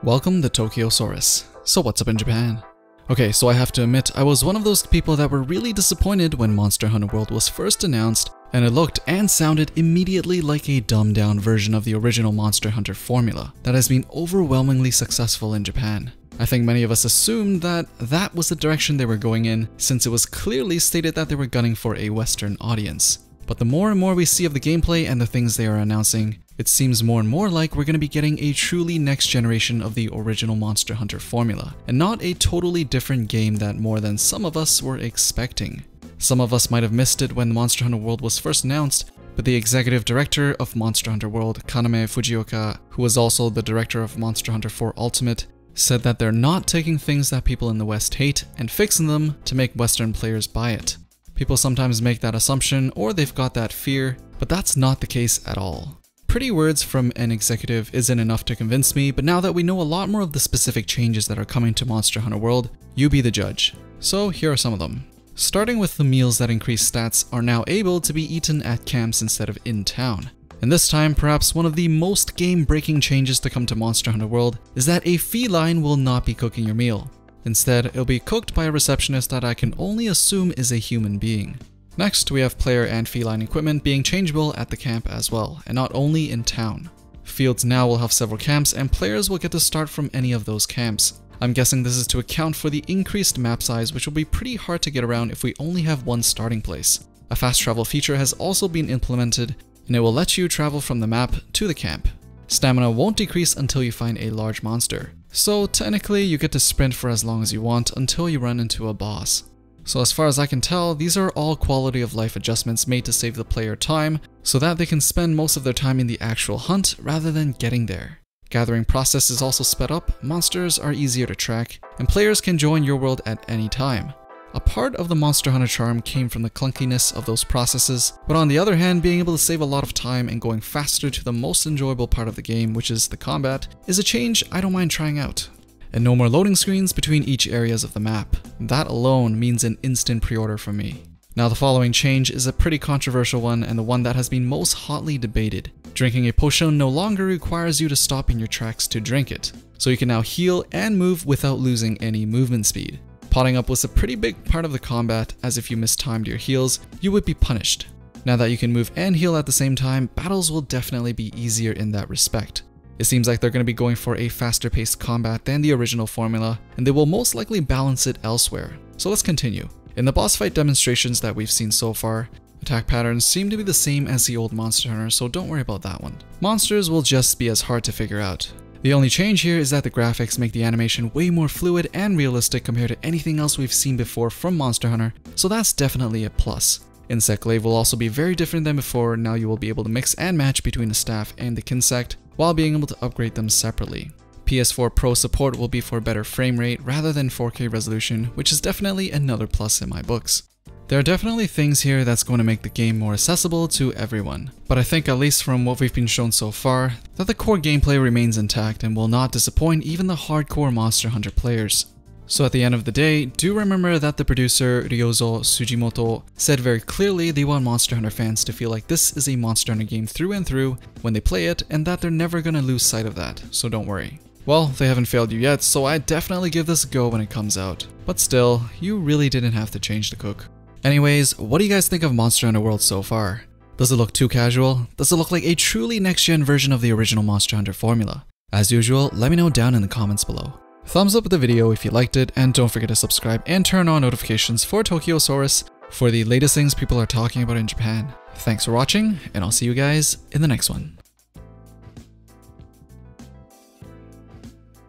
Welcome to Tokyosaurus. So what's up in Japan? Okay, so I have to admit, I was one of those people that were really disappointed when Monster Hunter World was first announced, and it looked and sounded immediately like a dumbed down version of the original Monster Hunter formula that has been overwhelmingly successful in Japan. I think many of us assumed that that was the direction they were going in, since it was clearly stated that they were gunning for a Western audience. But the more and more we see of the gameplay and the things they are announcing, it seems more and more like we're going to be getting a truly next generation of the original Monster Hunter formula, and not a totally different game that more than some of us were expecting. Some of us might have missed it when Monster Hunter World was first announced, but the executive director of Monster Hunter World, Kaname Fujioka, who was also the director of Monster Hunter 4 Ultimate, said that they're not taking things that people in the West hate and fixing them to make Western players buy it. People sometimes make that assumption, or they've got that fear, but that's not the case at all. Pretty words from an executive isn't enough to convince me, but now that we know a lot more of the specific changes that are coming to Monster Hunter World, you be the judge. So here are some of them. Starting with the meals that increase stats are now able to be eaten at camps instead of in town. And this time, perhaps one of the most game-breaking changes to come to Monster Hunter World is that a feline will not be cooking your meal. Instead, it'll be cooked by a receptionist that I can only assume is a human being. Next, we have player and feline equipment being changeable at the camp as well, and not only in town. Fields now will have several camps, and players will get to start from any of those camps. I'm guessing this is to account for the increased map size, which will be pretty hard to get around if we only have one starting place. A fast travel feature has also been implemented, and it will let you travel from the map to the camp. Stamina won't decrease until you find a large monster. So technically, you get to sprint for as long as you want until you run into a boss. So as far as I can tell, these are all quality of life adjustments made to save the player time, so that they can spend most of their time in the actual hunt rather than getting there. Gathering process is also sped up, monsters are easier to track, and players can join your world at any time. A part of the Monster Hunter charm came from the clunkiness of those processes, but on the other hand, being able to save a lot of time and going faster to the most enjoyable part of the game, which is the combat, is a change I don't mind trying out. And no more loading screens between each areas of the map. That alone means an instant pre-order from me. Now the following change is a pretty controversial one and the one that has been most hotly debated. Drinking a potion no longer requires you to stop in your tracks to drink it, so you can now heal and move without losing any movement speed. Potting up was a pretty big part of the combat, as if you mistimed your heals, you would be punished. Now that you can move and heal at the same time, battles will definitely be easier in that respect. It seems like they're going to be going for a faster paced combat than the original formula, and they will most likely balance it elsewhere. So let's continue. In the boss fight demonstrations that we've seen so far, attack patterns seem to be the same as the old Monster Hunter, so don't worry about that one. Monsters will just be as hard to figure out. The only change here is that the graphics make the animation way more fluid and realistic compared to anything else we've seen before from Monster Hunter, so that's definitely a plus. Insect Glaive will also be very different than before. Now you will be able to mix and match between the staff and the Kinsect, while being able to upgrade them separately. PS4 Pro support will be for better frame rate rather than 4K resolution, which is definitely another plus in my books. There are definitely things here that's going to make the game more accessible to everyone, but I think at least from what we've been shown so far, that the core gameplay remains intact and will not disappoint even the hardcore Monster Hunter players. So at the end of the day, do remember that the producer Ryozo Tsujimoto said very clearly they want Monster Hunter fans to feel like this is a Monster Hunter game through and through when they play it, and that they're never gonna lose sight of that, so don't worry. Well, they haven't failed you yet, so I definitely give this a go when it comes out. But still, you really didn't have to change the cook. Anyways, what do you guys think of Monster Hunter World so far? Does it look too casual? Does it look like a truly next-gen version of the original Monster Hunter formula? As usual, let me know down in the comments below. Thumbs up the video if you liked it, and don't forget to subscribe and turn on notifications for Tokyosaurus for the latest things people are talking about in Japan. Thanks for watching, and I'll see you guys in the next one.